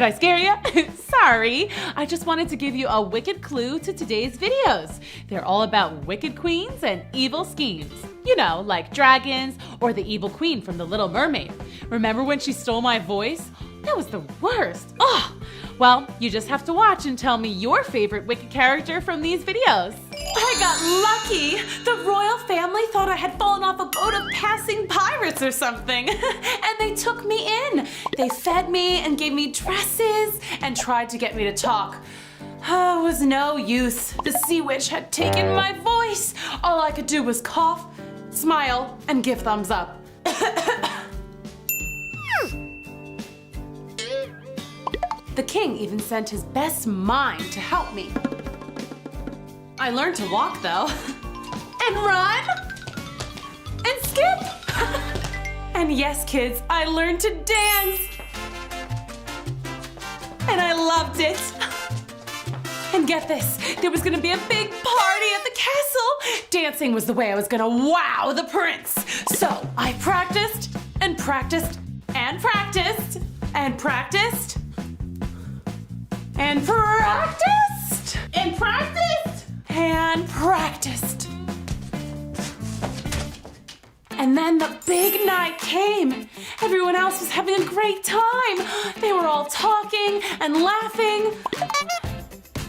Did I scare you? Sorry. I just wanted to give you a wicked clue to today's videos. They're all about wicked queens and evil schemes. You know, like dragons or the evil queen from the Little Mermaid. Remember when she stole my voice? That was the worst. Oh, well, you just have to watch and tell me your favorite wicked character from these videos. I got lucky. The royal family thought I had fallen off a boat of passing pirates or something. And they took me in. They fed me and gave me dresses and tried to get me to talk. Oh, it was no use. The sea witch had taken my voice. All I could do was cough, smile, and give thumbs up. The king even sent his best mime to help me. I learned to walk though, and run, and skip. And yes, kids, I learned to dance. And I loved it. And get this, there was gonna be a big party at the castle. Dancing was the way I was gonna wow the prince. So I practiced, and practiced, and practiced, and practiced, and practiced, and practiced, and practiced. And then the big night came. Everyone else was having a great time. They were all talking and laughing.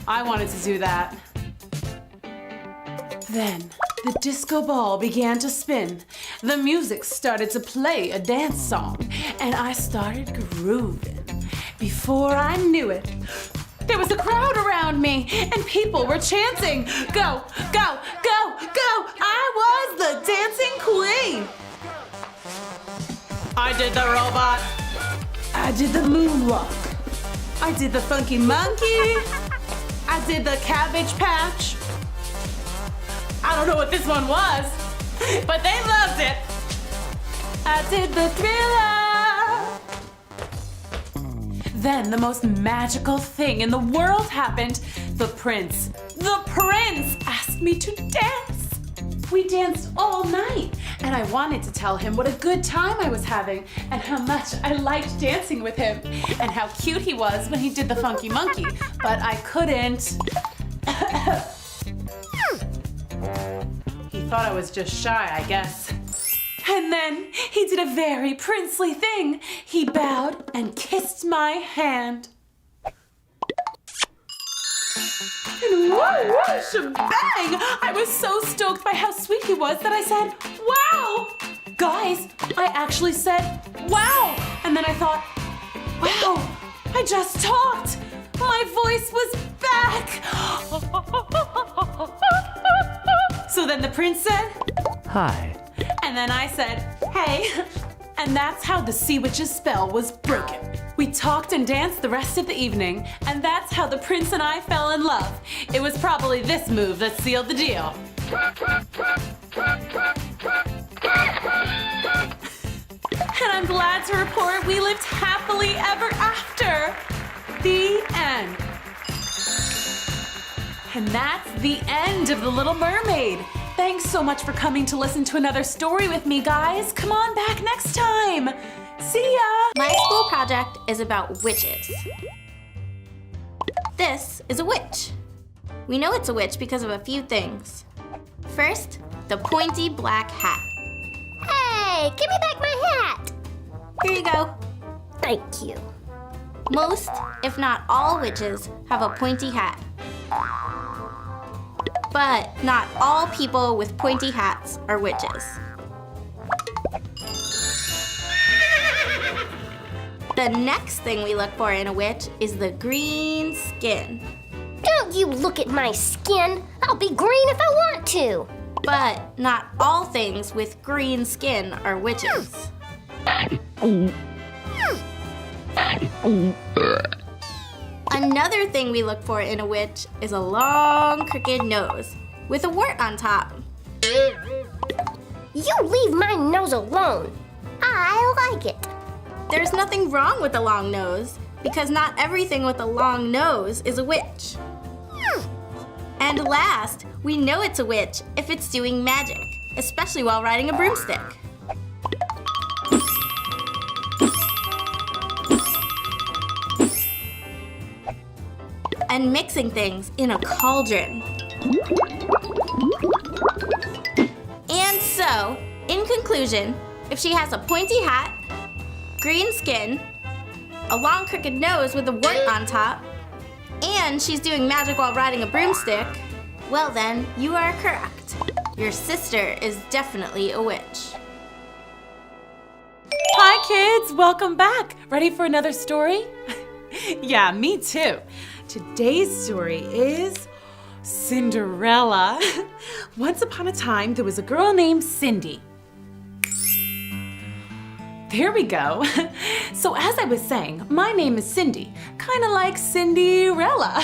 I wanted to do that. Then the disco ball began to spin. The music started to play a dance song, and I started grooving. Before I knew it, there was a crowd around me, and people were chanting, "Go, go, go, go!" I was the dancing queen. I did the robot. I did the moonwalk. I did the funky monkey. I did the cabbage patch. I don't know what this one was, but they loved it. I did the thriller. Then the most magical thing in the world happened. The prince asked me to dance. We danced all night, and I wanted to tell him what a good time I was having and how much I liked dancing with him and how cute he was when he did the funky monkey, but I couldn't. He thought I was just shy, I guess. And then he did a very princely thing. He bowed and kissed my hand. And whoa, shebang! I was so stoked by how sweet he was that I said, "Wow!" Guys, I actually said, "Wow!" And then I thought, wow, I just talked. My voice was back. So then the prince said, "Hi." And then I said, "Hey." And that's how the sea witch's spell was broken. We talked and danced the rest of the evening, and that's how the prince and I fell in love. It was probably this move that sealed the deal. And I'm glad to report we lived happily ever after. The end. And that's the end of The Little Mermaid. Thanks so much for coming to listen to another story with me, guys. Come on back next time. See ya! My school project is about witches. This is a witch. We know it's a witch because of a few things. First, the pointy black hat. Hey, give me back my hat! Here you go. Thank you. Most, if not all witches have a pointy hat. But not all people with pointy hats are witches. The next thing we look for in a witch is the green skin. Don't you look at my skin. I'll be green if I want to. But not all things with green skin are witches. Another thing we look for in a witch is a long, crooked nose with a wart on top. You leave my nose alone. I like it. There's nothing wrong with a long nose because not everything with a long nose is a witch. And last, we know it's a witch if it's doing magic, especially while riding a broomstick. and mixing things in a cauldron. And so, in conclusion, if she has a pointy hat, green skin, a long crooked nose with a wart on top, and she's doing magic while riding a broomstick, well then, you are correct. Your sister is definitely a witch. Hi kids, welcome back. Ready for another story? Yeah, me too. Today's story is Cinderella. Once upon a time, there was a girl named Cindy. There we go. So as I was saying, my name is Cindy, kind of like Cinderella,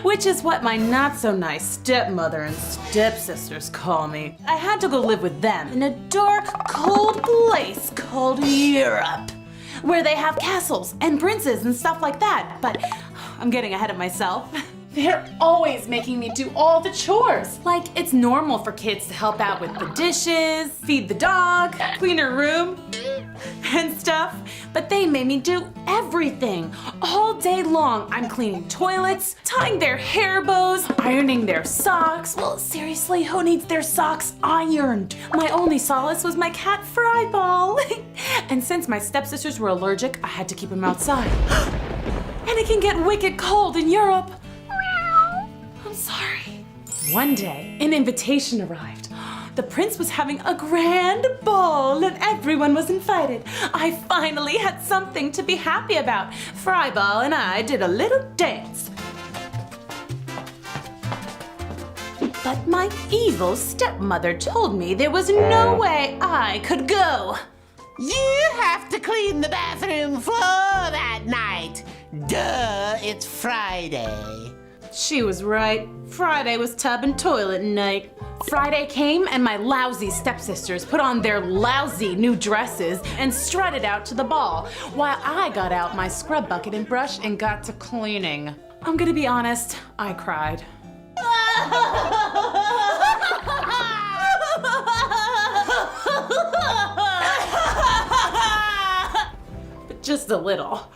which is what my not-so-nice stepmother and stepsisters call me. I had to go live with them in a dark, cold place called Europe, where they have castles and princes and stuff like that, but I'm getting ahead of myself. They're always making me do all the chores. Like it's normal for kids to help out with the dishes, feed the dog, clean her room, and stuff. But they made me do everything. All day long, I'm cleaning toilets, tying their hair bows, ironing their socks. Well, seriously, who needs their socks ironed? My only solace was my cat Fryball. And since my stepsisters were allergic, I had to keep him outside. And it can get wicked cold in Europe. I'm sorry. One day, an invitation arrived. The prince was having a grand ball and everyone was invited. I finally had something to be happy about. Fryball and I did a little dance. But my evil stepmother told me there was no way I could go. You have to clean the bathroom floor that night. Duh, it's Friday. She was right. Friday was tub and toilet night. Friday came and my lousy stepsisters put on their lousy new dresses and strutted out to the ball, while I got out my scrub bucket and brush and got to cleaning. I'm gonna be honest, I cried. But just a little.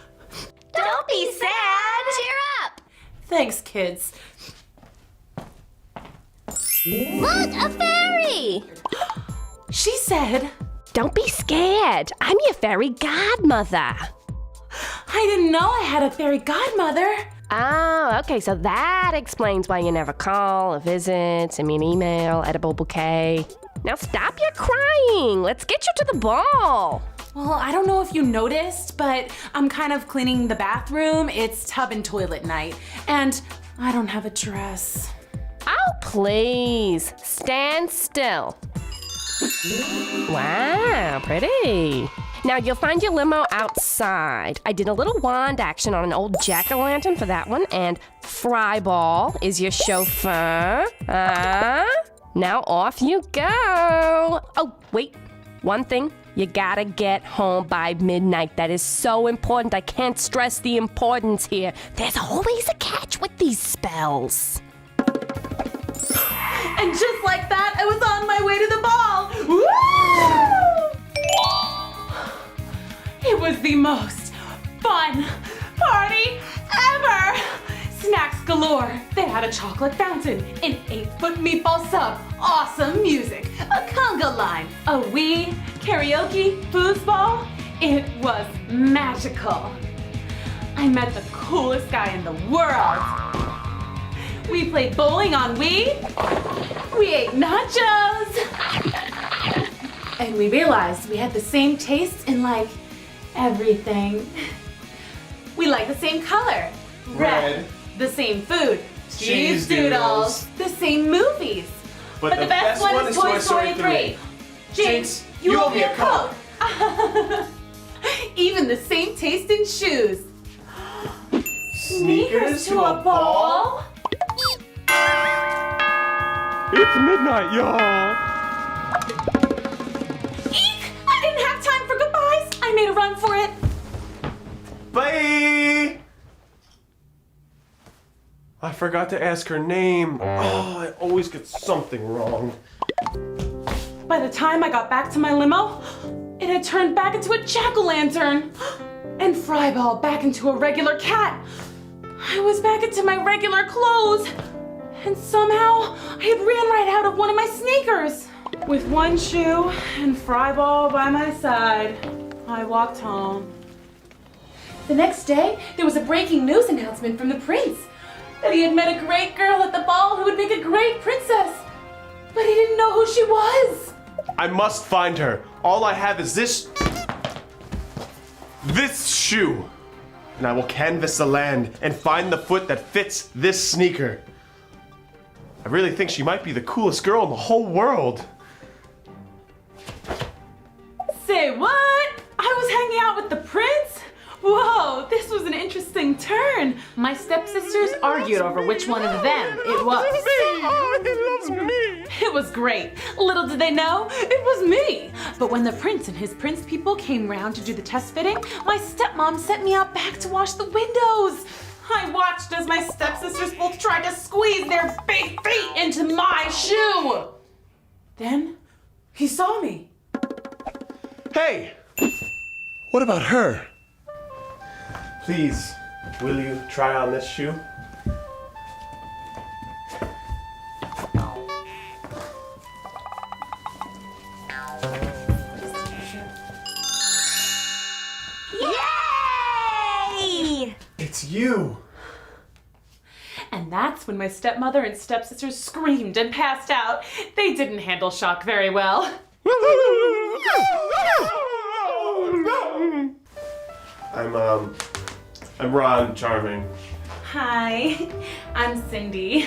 Don't be sad. Cheer up. Thanks, kids. Look, a fairy. She said, Don't be scared. I'm your fairy godmother. I didn't know I had a fairy godmother. Oh, okay, so that explains why you never call or visit, send me an email, edible bouquet. Now stop your crying. Let's get you to the ball. Well, I don't know if you noticed, but I'm kind of cleaning the bathroom. It's tub and toilet night, and I don't have a dress. Oh, please. Stand still. Wow, pretty. Now you'll find your limo outside. I did a little wand action on an old jack-o'-lantern for that one, and Fryball is your chauffeur. Now off you go. Oh, wait. One thing. You gotta get home by midnight. That is so important. I can't stress the importance here. There's always a catch with these spells. And just like that, I was on my way to the ball. Woo! It was the most fun party ever. Snacks galore. They had a chocolate fountain, an 8-foot meatball sub, awesome music, a conga line, a Wii, karaoke, foosball. It was magical. I met the coolest guy in the world. We played bowling on Wii. We ate nachos. And we realized we had the same taste in like everything. We like the same color. Red. The same food. Cheese doodles. The same movies. But the best one is Toy Story 3. Jinx, you owe me a Coke. Even the same taste in shoes. Sneakers to a ball? It's midnight, y'all. Eek! I didn't have time for goodbyes. I made a run for it. Bye. I forgot to ask her name. Oh, I always get something wrong. By the time I got back to my limo, it had turned back into a jack-o'-lantern and Fryball back into a regular cat. I was back into my regular clothes, and somehow I had ran right out of one of my sneakers. With one shoe and Fryball by my side, I walked home. The next day, there was a breaking news announcement from the prince that he had met a great girl at the ball who would make a great princess, but he didn't know who she was. I must find her. All I have is this shoe. And I will canvass the land and find the foot that fits this sneaker. I really think she might be the coolest girl in the whole world. Say what? I was hanging out with the prince? Whoa, this was an interesting turn. My stepsisters argued over which one of them it was. It was great. Little did they know, it was me. But when the prince and his prince people came round to do the test fitting, my stepmom sent me out back to wash the windows. I watched as my stepsisters both tried to squeeze their big feet into my shoe. Then he saw me. Hey, what about her? Please, will you try on this shoe? Yay! It's you. And that's when my stepmother and stepsisters screamed and passed out. They didn't handle shock very well. I'm Ron Charming. Hi, I'm Cindy.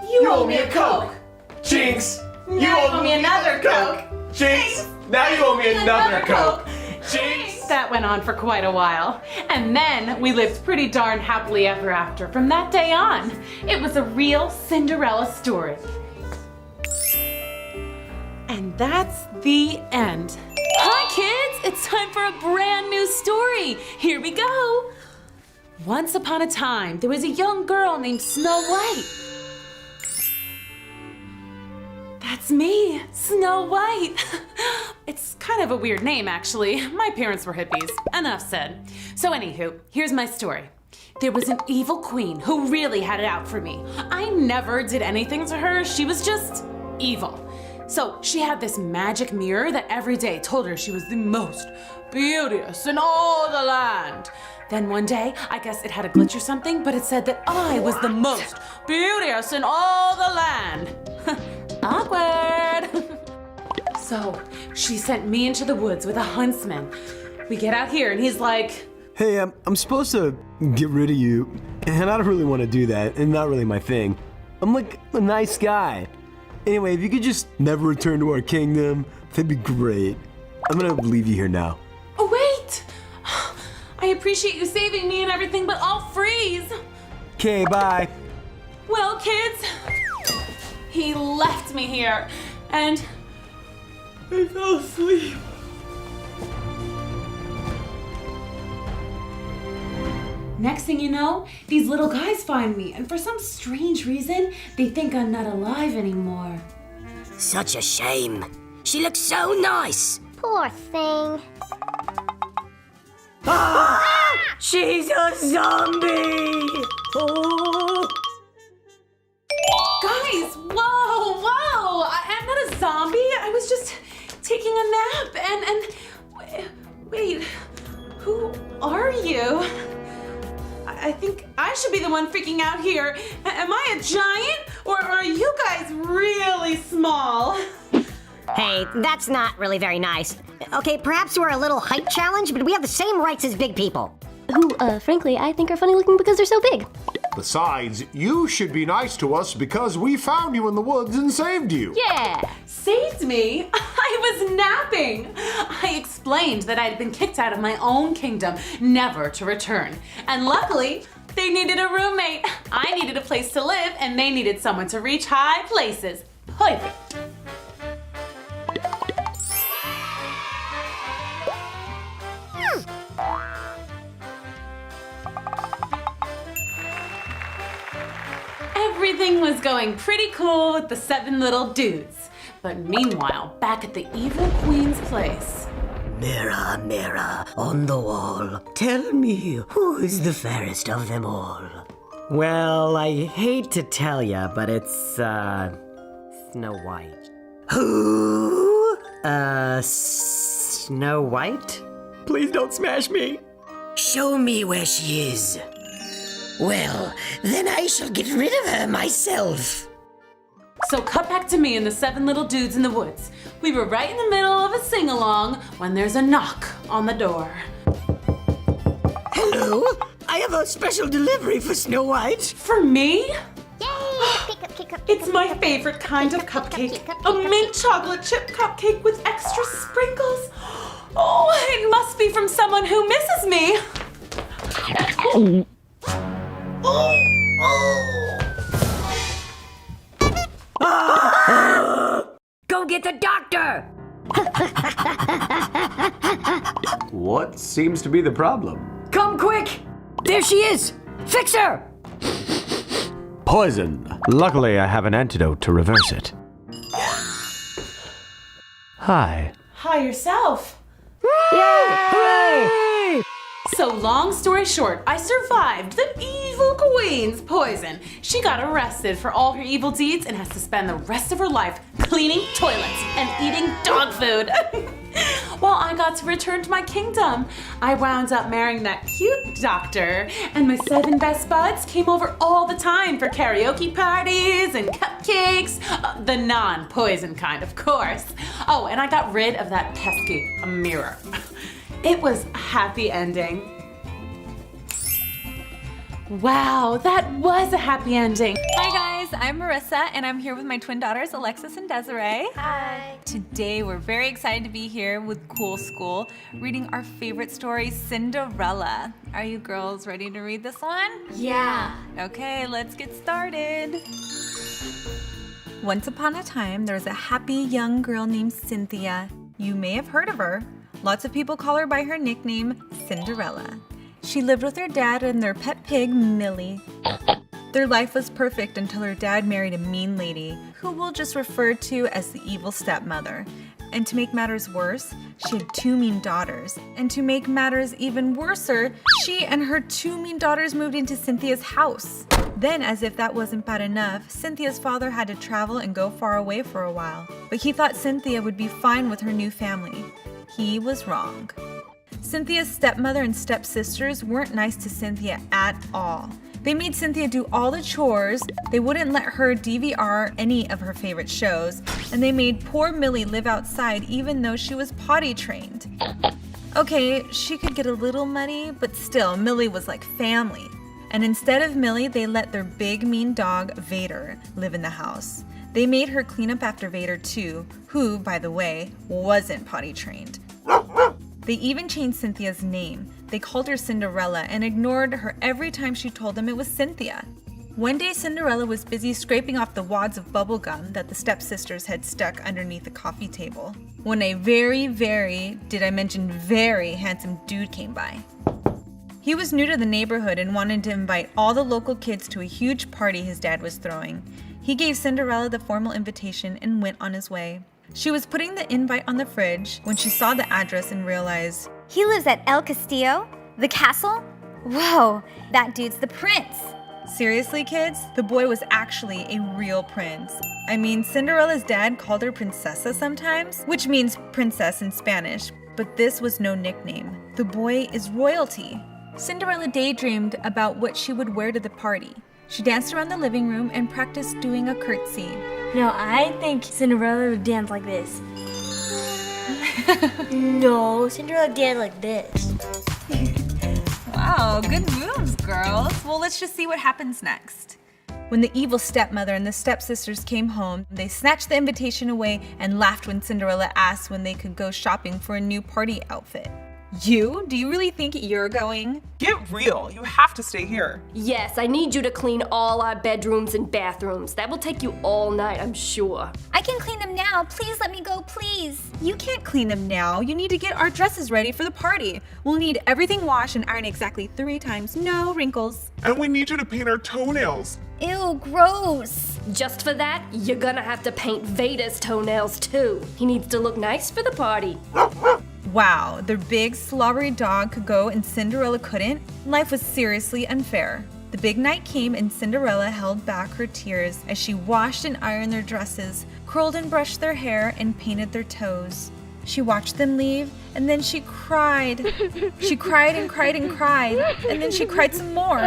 You owe me a Coke. Jinx! Now you owe me another Coke. Jinx! Now you owe me another Coke. Jinx! That went on for quite a while. And then we lived pretty darn happily ever after from that day on. It was a real Cinderella story. And that's the end. Hi kids, it's time for a brand new story. Here we go. Once upon a time, there was a young girl named Snow White. That's me, Snow White. It's kind of a weird name, actually. My parents were hippies. Enough said. So anywho, here's my story. There was an evil queen who really had it out for me. I never did anything to her. She was just evil. So she had this magic mirror that every day told her she was the most beauteous in all the land. Then one day, I guess it had a glitch or something, but it said that I was the most beauteous in all the land. Awkward. So she sent me into the woods with a huntsman. We get out here and he's like, Hey, I'm supposed to get rid of you, and I don't really want to do that, and not really my thing. I'm like a nice guy. Anyway, if you could just never return to our kingdom, that'd be great. I'm gonna leave you here now. oh wait! I appreciate you saving me and everything, but I'll freeze. Okay, bye. Well, kids, he left me here, and I fell asleep. Next thing you know, these little guys find me, and for some strange reason, they think I'm not alive anymore. Such a shame. She looks so nice. Poor thing. She's a zombie. Oh. Guys, whoa! I'm not a zombie. I was just taking a nap, and wait, who are you? I think I should be the one freaking out here. Am I a giant? Or are you guys really small? Hey, that's not really very nice. Okay, perhaps we're a little height challenged, but we have the same rights as big people. Who, frankly, I think are funny looking because they're so big. Besides, you should be nice to us because we found you in the woods and saved you. Yeah. Saved me? I was napping. I explained that I'd been kicked out of my own kingdom, never to return. And luckily, they needed a roommate. I needed a place to live, and they needed someone to reach high places. Perfect. Everything was going pretty cool with the 7 little dudes. But meanwhile, back at the evil queen's place, Mirror, mirror on the wall, tell me who is the fairest of them all? Well, I hate to tell ya, but it's, Snow White. Who? Snow White? Please don't smash me. Show me where she is. Well, then I shall get rid of her myself. So cut back to me and the 7 little dudes in the woods. We were right in the middle of a sing-along when there's a knock on the door. Hello? I have a special delivery for Snow White. For me? Yay! Pick up. It's my favorite kind of cupcake. A mint chocolate chip cupcake with extra sprinkles. Oh, it must be from someone who misses me. Go get the doctor! What seems to be the problem? Come quick! There she is! Fix her! Poison. Luckily, I have an antidote to reverse it. Hi. Hi yourself. Hooray! So long story short, I survived the evil queen's poison. She got arrested for all her evil deeds and has to spend the rest of her life cleaning toilets and eating dog food. While I got to return to my kingdom, I wound up marrying that cute doctor, and my 7 best buds came over all the time for karaoke parties and cupcakes, the non-poison kind, of course. Oh, and I got rid of that pesky mirror. It was a happy ending. Wow, that was a happy ending. Hi guys, I'm Marissa and I'm here with my twin daughters Alexis and Desiree. Hi. Today we're very excited to be here with Cool School reading our favorite story, Cinderella. Are you girls ready to read this one? Yeah. Okay, let's get started. Once upon a time, there was a happy young girl named Cynthia. You may have heard of her. Lots of people call her by her nickname, Cinderella. She lived with her dad and their pet pig, Millie. Their life was perfect until her dad married a mean lady, who we'll just refer to as the evil stepmother. And to make matters worse, she had 2 mean daughters. And to make matters even worser, she and her 2 mean daughters moved into Cynthia's house. Then, as if that wasn't bad enough, Cynthia's father had to travel and go far away for a while. But he thought Cynthia would be fine with her new family. He was wrong. Cynthia's stepmother and stepsisters weren't nice to Cynthia at all. They made Cynthia do all the chores, they wouldn't let her DVR any of her favorite shows, and they made poor Millie live outside even though she was potty trained. Okay, she could get a little muddy, but still, Millie was like family. And instead of Millie, they let their big mean dog, Vader, live in the house. They made her clean up after Vader too, who, by the way, wasn't potty trained. They even changed Cynthia's name. They called her Cinderella and ignored her every time she told them it was Cynthia. One day, Cinderella was busy scraping off the wads of bubble gum that the stepsisters had stuck underneath the coffee table when a very handsome dude came by. He was new to the neighborhood and wanted to invite all the local kids to a huge party his dad was throwing. He gave Cinderella the formal invitation and went on his way. She was putting the invite on the fridge when she saw the address and realized, He lives at El Castillo? The castle? Whoa, that dude's the prince. Seriously, kids? The boy was actually a real prince. I mean, Cinderella's dad called her Princesa sometimes, which means princess in Spanish, but this was no nickname. The boy is royalty. Cinderella daydreamed about what she would wear to the party. She danced around the living room and practiced doing a curtsy. No, I think Cinderella would dance like this. No, Cinderella danced like this. Wow, good moves, girls. Well, let's just see what happens next. When the evil stepmother and the stepsisters came home, they snatched the invitation away and laughed when Cinderella asked when they could go shopping for a new party outfit. You? Do you really think you're going? Get real. You have to stay here. Yes, I need you to clean all our bedrooms and bathrooms. That will take you all night, I'm sure. I can clean them now. Please let me go, please. You can't clean them now. You need to get our dresses ready for the party. We'll need everything washed and ironed exactly 3 times. No wrinkles. And we need you to paint our toenails. Ew, gross. Just for that, you're gonna have to paint Vader's toenails too. He needs to look nice for the party. Wow, their big slobbery dog could go and Cinderella couldn't? Life was seriously unfair. The big night came and Cinderella held back her tears as she washed and ironed their dresses, curled and brushed their hair, and painted their toes. She watched them leave, and then she cried. She cried and cried and cried, and then she cried some more.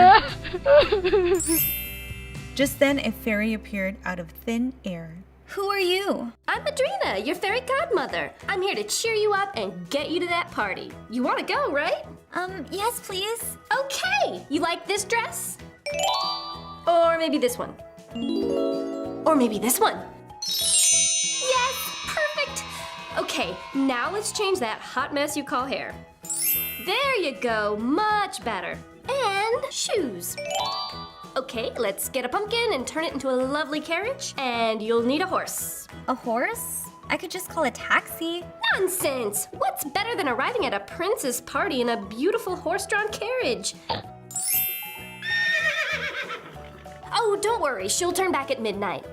Just then, a fairy appeared out of thin air. Who are you? I'm Madrina, your fairy godmother. I'm here to cheer you up and get you to that party. You want to go, right? Yes, please. Okay, you like this dress? Or maybe this one? Or maybe this one? Yes, perfect! Okay, now let's change that hot mess you call hair. There you go, much better. And shoes. Okay, let's get a pumpkin and turn it into a lovely carriage, and you'll need a horse. A horse? I could just call a taxi. Nonsense! What's better than arriving at a prince's party in a beautiful horse-drawn carriage? Oh, don't worry, she'll turn back at midnight.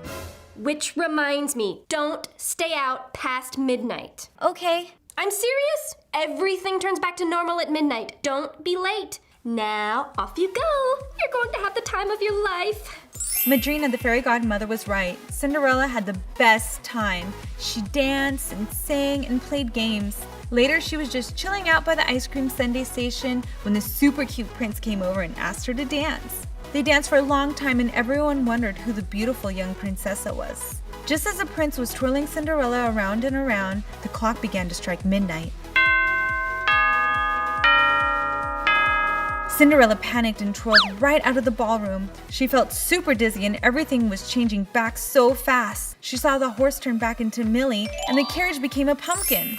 Which reminds me, don't stay out past midnight. Okay. I'm serious. Everything turns back to normal at midnight. Don't be late. Now, off you go. You're going to have the time of your life. Madrina, the fairy godmother, was right. Cinderella had the best time. She danced and sang and played games. Later, she was just chilling out by the ice cream sundae station when the super cute prince came over and asked her to dance. They danced for a long time and everyone wondered who the beautiful young princessa was. Just as the prince was twirling Cinderella around and around, the clock began to strike midnight. Cinderella panicked and twirled right out of the ballroom. She felt super dizzy and everything was changing back so fast. She saw the horse turn back into Millie and the carriage became a pumpkin.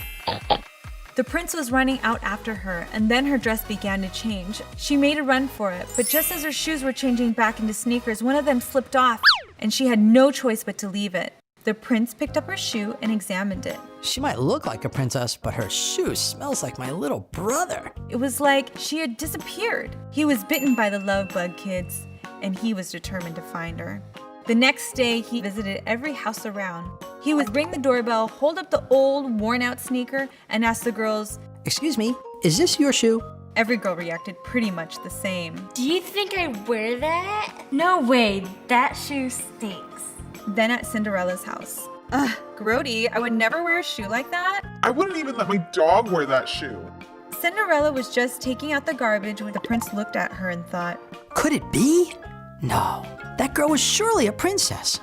The prince was running out after her and then her dress began to change. She made a run for it, but just as her shoes were changing back into sneakers, one of them slipped off and she had no choice but to leave it. The prince picked up her shoe and examined it. She might look like a princess, but her shoe smells like my little brother. It was like she had disappeared. He was bitten by the love bug, kids, and he was determined to find her. The next day, he visited every house around. He would ring the doorbell, hold up the old, worn-out sneaker, and ask the girls, "Excuse me, is this your shoe?" Every girl reacted pretty much the same. Do you think I'd wear that? No way, that shoe stinks. Then at Cinderella's house. Ugh, grody, I would never wear a shoe like that. I wouldn't even let my dog wear that shoe. Cinderella was just taking out the garbage when the prince looked at her and thought, Could it be? No, that girl was surely a princess.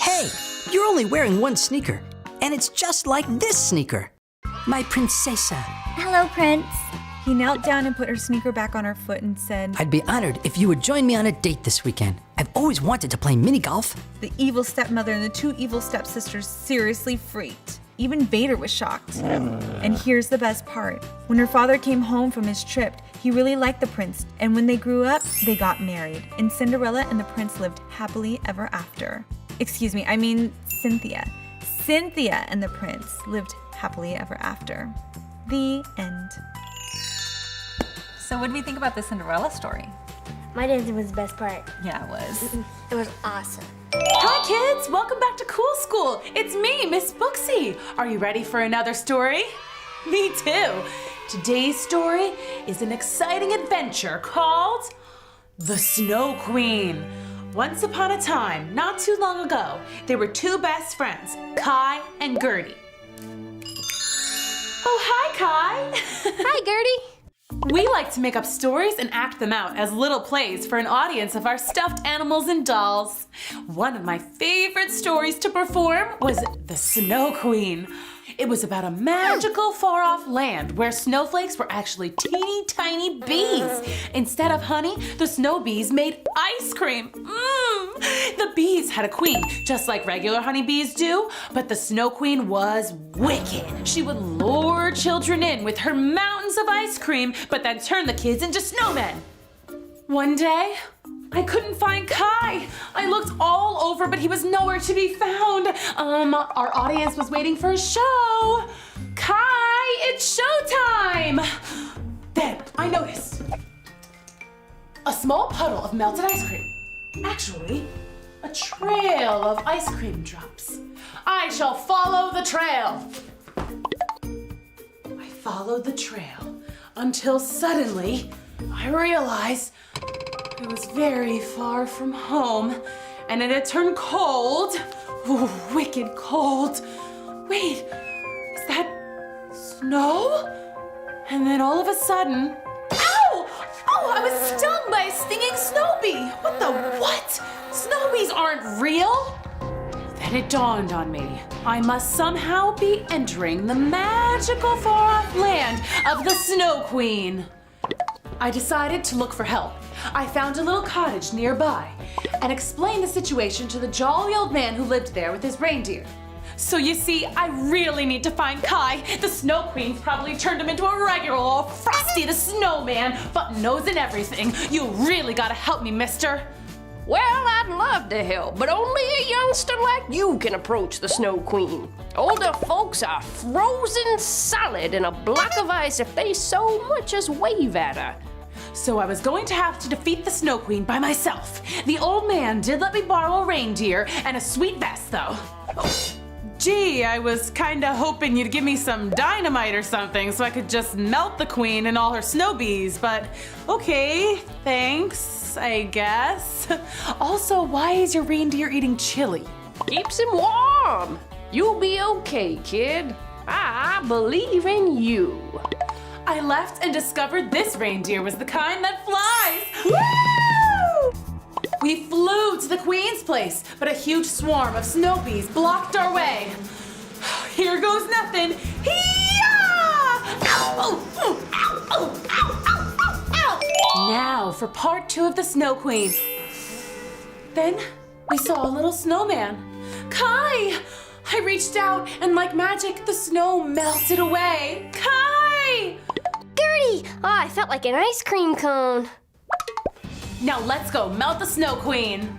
Hey, you're only wearing one sneaker, and it's just like this sneaker. My princesa. Hello, Prince. He knelt down and put her sneaker back on her foot and said, I'd be honored if you would join me on a date this weekend. I've always wanted to play mini golf. The evil stepmother and the two evil stepsisters seriously freaked. Even Vader was shocked. And here's the best part. When her father came home from his trip, he really liked the prince, and when they grew up, they got married. And Cinderella and the prince lived happily ever after. Excuse me, I mean Cynthia. Cynthia and the prince lived happily ever after. The end. So what do you think about the Cinderella story? My dancing was the best part. Yeah, it was. It was awesome. Hi kids, welcome back to Cool School. It's me, Miss Booksy. Are you ready for another story? Me too. Today's story is an exciting adventure called The Snow Queen. Once upon a time, not too long ago, there were two best friends, Kai and Gertie. Oh, hi Kai. Hi Gertie. We like to make up stories and act them out as little plays for an audience of our stuffed animals and dolls. One of my favorite stories to perform was The Snow Queen. It was about a magical far-off land where snowflakes were actually teeny tiny bees. Instead of honey, the snow bees made ice cream. The bees had a queen, just like regular honeybees do, but the Snow Queen was wicked. She would lure children in with her mountains of ice cream, but then turn the kids into snowmen. One day, I couldn't find Kai. I looked all over, but he was nowhere to be found. Our audience was waiting for a show. Kai, it's showtime. Then I noticed a small puddle of melted ice cream. Actually, a trail of ice cream drops. I shall follow the trail. I followed the trail until suddenly I realized I was very far from home and it had turned cold. Ooh, wicked cold. Wait, is that snow? And then all of a sudden, ow! Oh, I was stung by a stinging snow bee. What the what? Snow bees aren't real. Then it dawned on me. I must somehow be entering the magical far-off land of the Snow Queen. I decided to look for help. I found a little cottage nearby and explained the situation to the jolly old man who lived there with his reindeer. So you see, I really need to find Kai. The Snow Queen's probably turned him into a regular old Frosty the Snowman, button nose and everything. You really gotta help me, mister. Well, I'd love to help, but only a youngster like you can approach the Snow Queen. Older folks are frozen solid in a block of ice if they so much as wave at her. So I was going to have to defeat the Snow Queen by myself. The old man did let me borrow a reindeer and a sweet vest, though. Oh, gee, I was kinda hoping you'd give me some dynamite or something so I could just melt the queen and all her snow bees, but okay, thanks, I guess. Also, why is your reindeer eating chili? Keeps him warm. You'll be okay, kid. I believe in you. I left and discovered this reindeer was the kind that flies. Woo! We flew to the queen's place, but a huge swarm of snow bees blocked our way. Here goes nothing. Hee-yah! Ow! Oh! Ow! Oh! Ow! Ow! Ow! Ow! Now for part 2 of the Snow Queen. Then we saw a little snowman. Kai! I reached out and like magic, the snow melted away. Kai! Gertie! Oh, I felt like an ice cream cone. Now let's go melt the Snow Queen.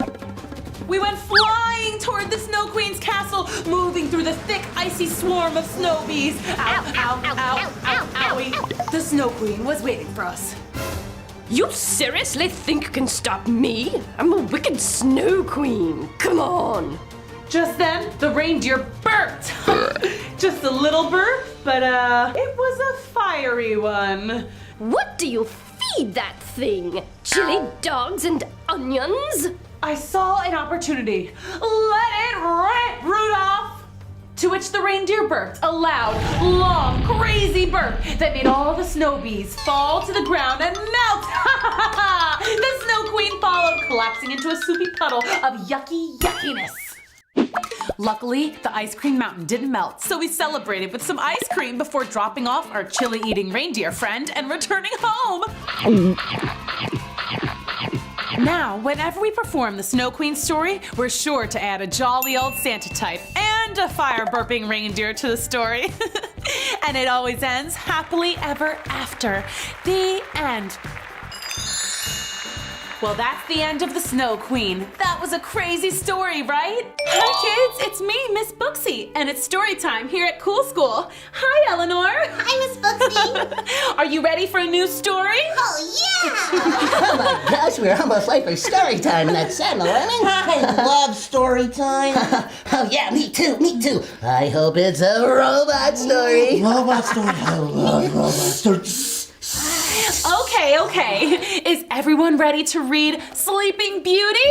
We went flying toward the Snow Queen's castle, moving through the thick, icy swarm of snow bees. Ow, ow, ow, ow, owie. The Snow Queen was waiting for us. You seriously think you can stop me? I'm a wicked Snow Queen. Come on. Just then, the reindeer burped. Just a little burp, but it was a fiery one. What do you feed that thing? Chili dogs and onions? I saw an opportunity. Let it rip, Rudolph! To which the reindeer burped a loud, long, crazy burp that made all the snow bees fall to the ground and melt. The Snow Queen followed, collapsing into a soupy puddle of yucky yuckiness. Luckily, the ice cream mountain didn't melt, so we celebrated with some ice cream before dropping off our chili-eating reindeer friend and returning home. Now, whenever we perform the Snow Queen story, we're sure to add a jolly old Santa type and a fire-burping reindeer to the story. And it always ends happily ever after. The end. Well, that's the end of the Snow Queen. That was a crazy story, right? Hi, kids. It's me, Miss Booksy, and it's story time here at Cool School. Hi, Eleanor. Hi, Miss Booksy. Are you ready for a new story? Oh, yeah! Oh my gosh, we're almost late for story time. That's sad, Lemon. I love story time. Oh yeah, me too, me too. I hope it's a robot story. Robot story. I love robot stories. Okay. Is everyone ready to read Sleeping Beauty?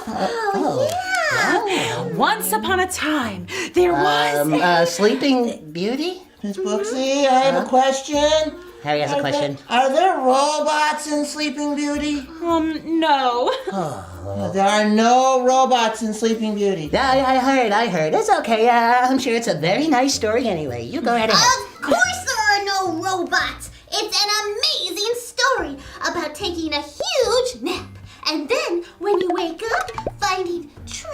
Yeah. Once upon a time, there was Sleeping Beauty? Miss Booksy, I have a question. Harry has a question. Are there robots in Sleeping Beauty? No. There are no robots in Sleeping Beauty. Yeah, I heard. It's okay. I'm sure it's a very nice story anyway. You go right ahead. Of course there are no robots. It's an amazing story about taking a huge nap and then when you wake up, finding true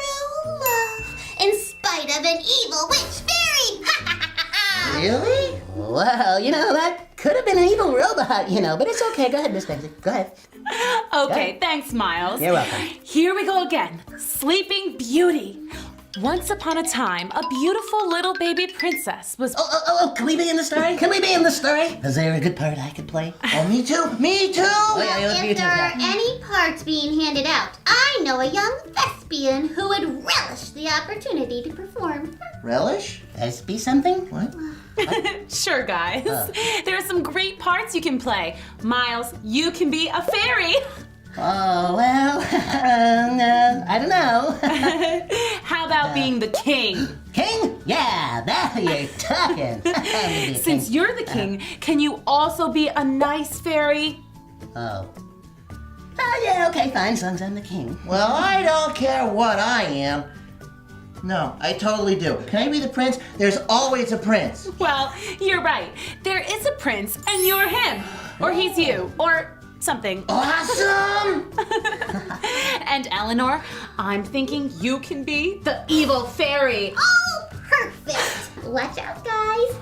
love in spite of an evil witch fairy. Really? Well, that could have been an evil robot, but it's okay. Go ahead, Miss Benson. Go ahead. Okay, thanks, Miles. You're welcome. Here we go again. Sleeping Beauty. Once upon a time, a beautiful little baby princess was... Oh, can we be in the story? Is there a good part I could play? Oh, me too. Me too. If there are any parts being handed out, I know a young thespian who would relish the opportunity to perform. Relish? Be something? What? Sure, guys. There are some great parts you can play. Miles, you can be a fairy. Oh, well, I don't know. How about being the king? King? Yeah, now you're talking. Since you're the king, can you also be a nice fairy? Oh, yeah, okay, fine, as long as I'm the king. Well, I don't care what I am. No, I totally do. Can I be the prince? There's always a prince. Well, you're right. There is a prince, and you're him. Or he's you. Or something. Awesome! And Eleanor, I'm thinking you can be the evil fairy. Oh, perfect. Watch out, guys.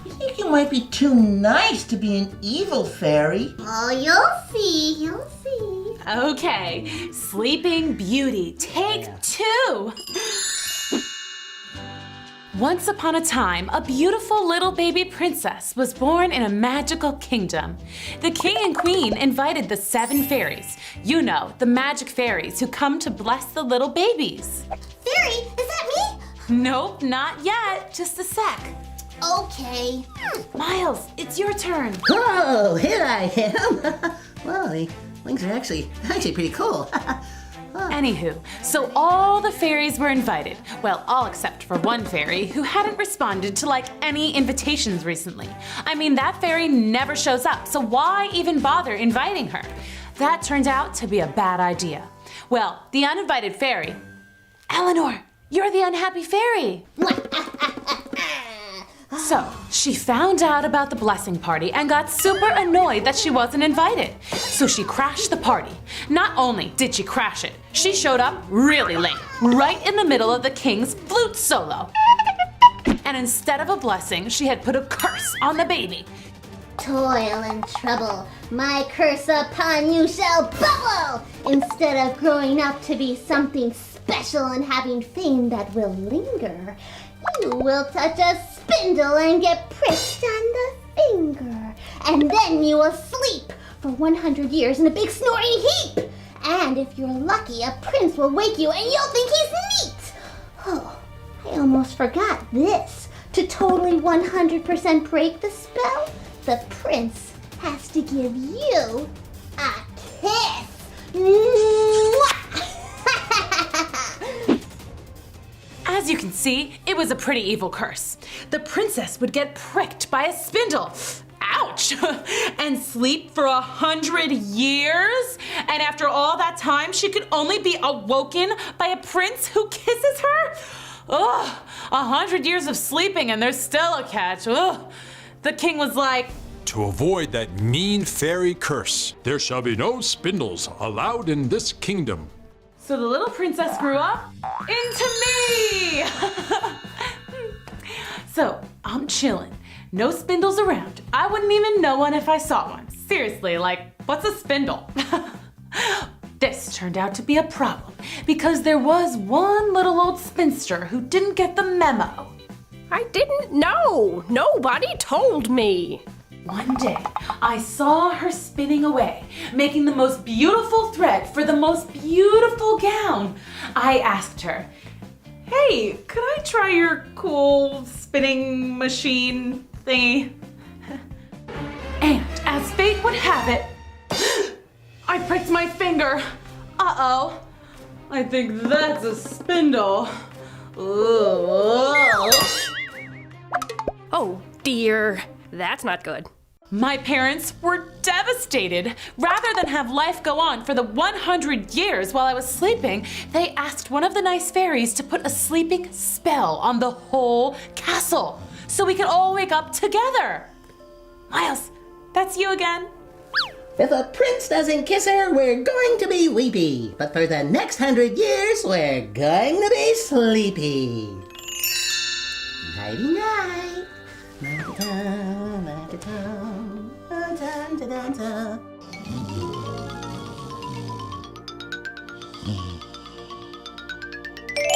I think you might be too nice to be an evil fairy. Oh, you'll see. You'll see. Okay, Sleeping Beauty, take 2. Once upon a time, a beautiful little baby princess was born in a magical kingdom. The king and queen invited the 7 fairies. You know, the magic fairies who come to bless the little babies. Fairy, is that me? Nope, not yet. Just a sec. Okay. Miles, it's your turn. Oh, here I am. Well, the wings are actually pretty cool. Anywho, so all the fairies were invited. Well, all except for one fairy who hadn't responded to like any invitations recently. I mean, that fairy never shows up, so why even bother inviting her? That turned out to be a bad idea. Well, the uninvited fairy, Eleanor, you're the unhappy fairy. So, she found out about the blessing party and got super annoyed that she wasn't invited. So she crashed the party. Not only did she crash it, she showed up really late, right in the middle of the king's flute solo. And instead of a blessing, she had put a curse on the baby. Toil and trouble, my curse upon you shall bubble! Instead of growing up to be something special and having fame that will linger, you will touch a spindle and get pricked on the finger. And then you will sleep for 100 years in a big snoring heap. And if you're lucky, a prince will wake you and you'll think he's neat. Oh, I almost forgot this. To totally 100% break the spell, the prince has to give you a kiss. Mwah! As you can see, it was a pretty evil curse. The princess would get pricked by a spindle. Ouch! And sleep for 100 years? And after all that time, she could only be awoken by a prince who kisses her? Ugh, 100 years of sleeping and there's still a catch. Ugh. The king was like, to avoid that mean fairy curse, there shall be no spindles allowed in this kingdom. so the little princess grew up into me! So I'm chilling. No spindles around. I wouldn't even know one if I saw one. Seriously, like, what's a spindle? This turned out to be a problem because there was one little old spinster who didn't get the memo. I didn't know. Nobody told me. One day, I saw her spinning away, making the most beautiful thread for the most beautiful gown. I asked her, "Hey, could I try your cool spinning machine thingy?" And as fate would have it, I pricked my finger. Uh-oh. I think that's a spindle. Ugh. Oh dear, that's not good. My parents were devastated. Rather than have life go on for the 100 years while I was sleeping, they asked one of the nice fairies to put a sleeping spell on the whole castle so we could all wake up together. Miles, that's you again. If a prince doesn't kiss her, we're going to be weepy. But for the next 100 years, we're going to be sleepy. Nighty-night. Nighty-time, nighty-time, nighty-time.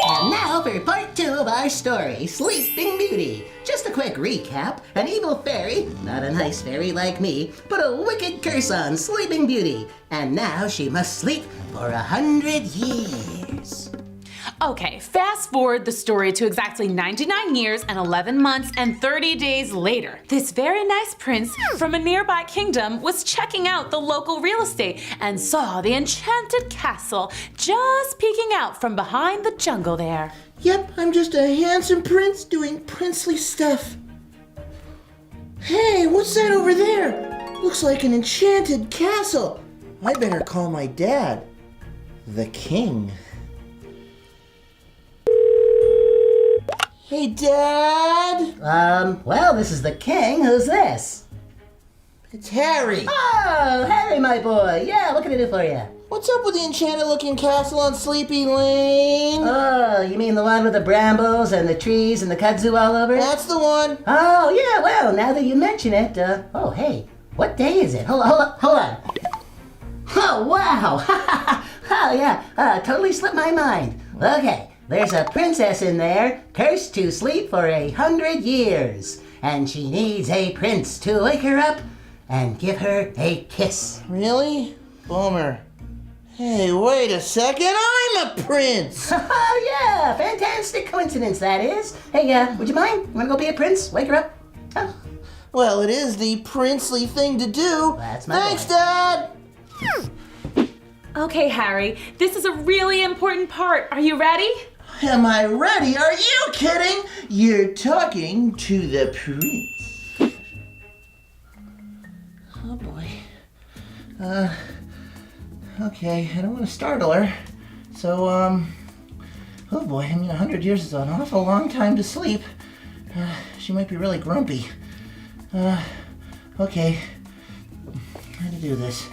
And now for part 2 of our story, Sleeping Beauty. Just a quick recap. An evil fairy, not a nice fairy like me, put a wicked curse on Sleeping Beauty. And now she must sleep for 100 years. Okay, fast forward the story to exactly 99 years and 11 months and 30 days later. This very nice prince from a nearby kingdom was checking out the local real estate and saw the enchanted castle just peeking out from behind the jungle there. Yep, I'm just a handsome prince doing princely stuff. Hey, what's that over there? Looks like an enchanted castle. I better call my dad, the king. Hey, Dad! Well, this is the king. Who's this? It's Harry. Oh, Harry, my boy. Yeah, what can I do for you? What's up with the enchanted-looking castle on Sleepy Lane? Oh, you mean the one with the brambles and the trees and the kudzu all over it? That's the one. Oh, yeah, well, now that you mention it, oh, hey, what day is it? Hold on. Oh, wow. Oh, yeah, totally slipped my mind. Okay. There's a princess in there, cursed to sleep for 100 years. And she needs a prince to wake her up and give her a kiss. Really? Bummer. Hey, wait a second, I'm a prince! Oh, yeah, fantastic coincidence that is. Hey, would you mind? Wanna go be a prince? Wake her up? Oh. Well, it is the princely thing to do. That's my Thanks, boy. Dad! Okay, Harry, this is a really important part. Are you ready? Am I ready? Are you kidding? You're talking to the prince. Oh boy. Okay, I don't want to startle her. So, oh boy, I mean 100 years is an awful long time to sleep. She might be really grumpy. Okay. How to do this.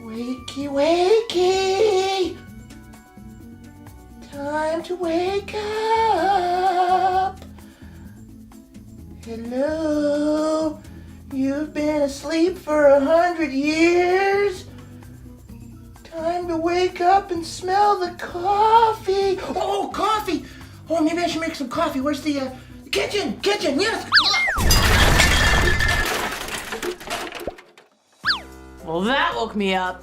Wakey, wakey! Time to wake up. Hello. You've been asleep for 100 years. Time to wake up and smell the coffee. Oh, coffee. Oh, maybe I should make some coffee. Where's the kitchen? Kitchen, yes. Well, that woke me up.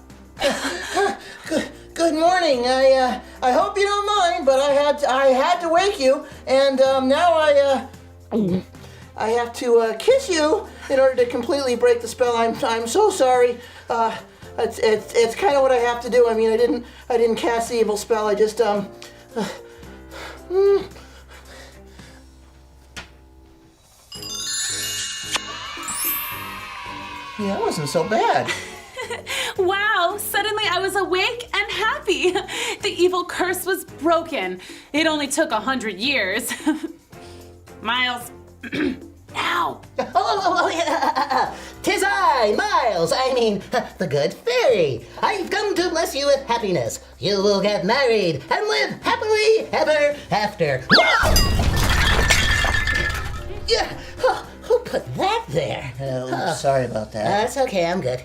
Good morning. I hope you don't mind, but I had to wake you, and now I have to kiss you in order to completely break the spell. I'm so sorry. It's kind of what I have to do. I mean, I didn't cast the evil spell. I just Yeah, that wasn't so bad. Wow, suddenly I was awake and happy. The evil curse was broken. It only took 100 years. Miles, now. Oh, yeah. 'Tis I, Miles, the good fairy. I've come to bless you with happiness. You will get married and live happily ever after. Yeah, who put that there? Sorry about that. That's okay, I'm good.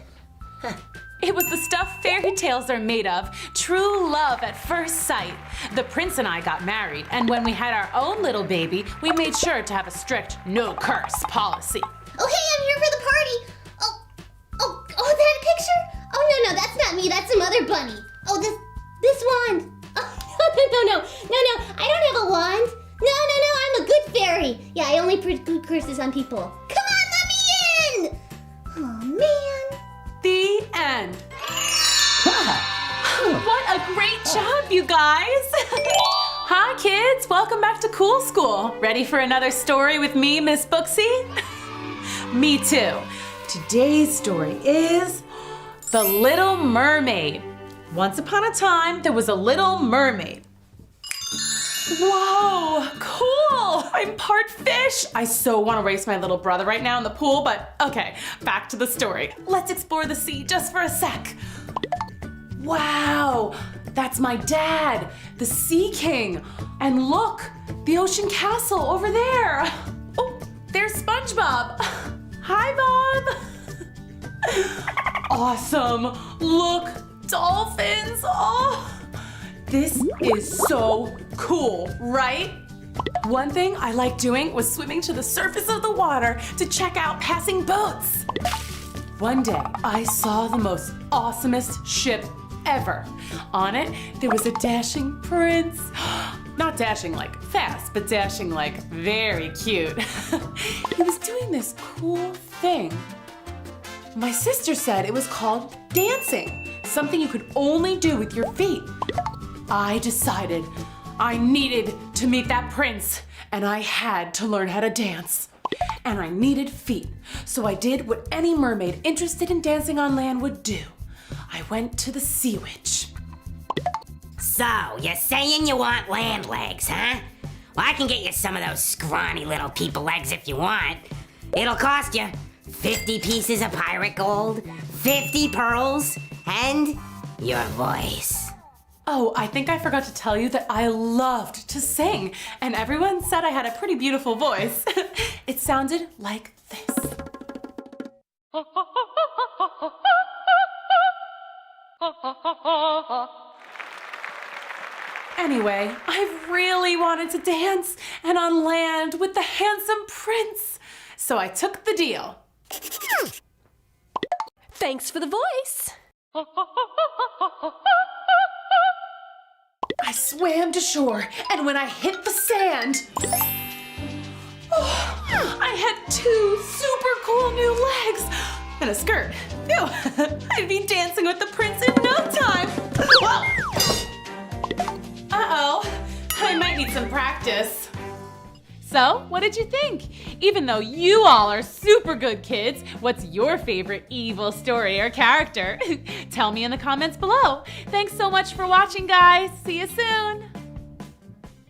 It was the stuff fairy tales are made of. True love at first sight. The prince and I got married, and when we had our own little baby, we made sure to have a strict no curse policy. Oh, hey, I'm here for the party. Oh, that picture? Oh, no, that's not me. That's some other bunny. Oh, this wand. Oh, no, I don't have a wand. No, I'm a good fairy. Yeah, I only put good curses on people. Come on, let me in. Oh, man. The end. What a great job, you guys. Hi, kids. Welcome back to Cool School. Ready for another story with me, Miss Booksy? Me too. Today's story is The Little Mermaid. Once upon a time, there was a little mermaid. Whoa, cool! I'm part fish! I so want to race my little brother right now in the pool, but okay, back to the story. Let's explore the sea just for a sec. Wow, that's my dad, the Sea King. And look, the ocean castle over there. Oh, there's SpongeBob. Hi, Bob. Awesome, look, dolphins. Oh. This is so cool, right? One thing I liked doing was swimming to the surface of the water to check out passing boats. One day, I saw the most awesomest ship ever. On it, there was a dashing prince. Not dashing like fast, but dashing like very cute. He was doing this cool thing. My sister said it was called dancing, something you could only do with your feet. I decided I needed to meet that prince, and I had to learn how to dance. And I needed feet, so I did what any mermaid interested in dancing on land would do. I went to the sea witch. So, you're saying you want land legs, huh? Well, I can get you some of those scrawny little people legs if you want. It'll cost you 50 pieces of pirate gold, 50 pearls, and your voice. Oh, I think I forgot to tell you that I loved to sing, and everyone said I had a pretty beautiful voice. It sounded like this. Anyway, I really wanted to dance and on land with the handsome prince, so I took the deal. Thanks for the voice. I swam to shore, and when I hit the sand, I had 2 super cool new legs and a skirt. Phew, I'd be dancing with the prince in no time. Uh-oh, I might need some practice. So, what did you think? Even though you all are super good kids, what's your favorite evil story or character? Tell me in the comments below. Thanks so much for watching, guys. See you soon.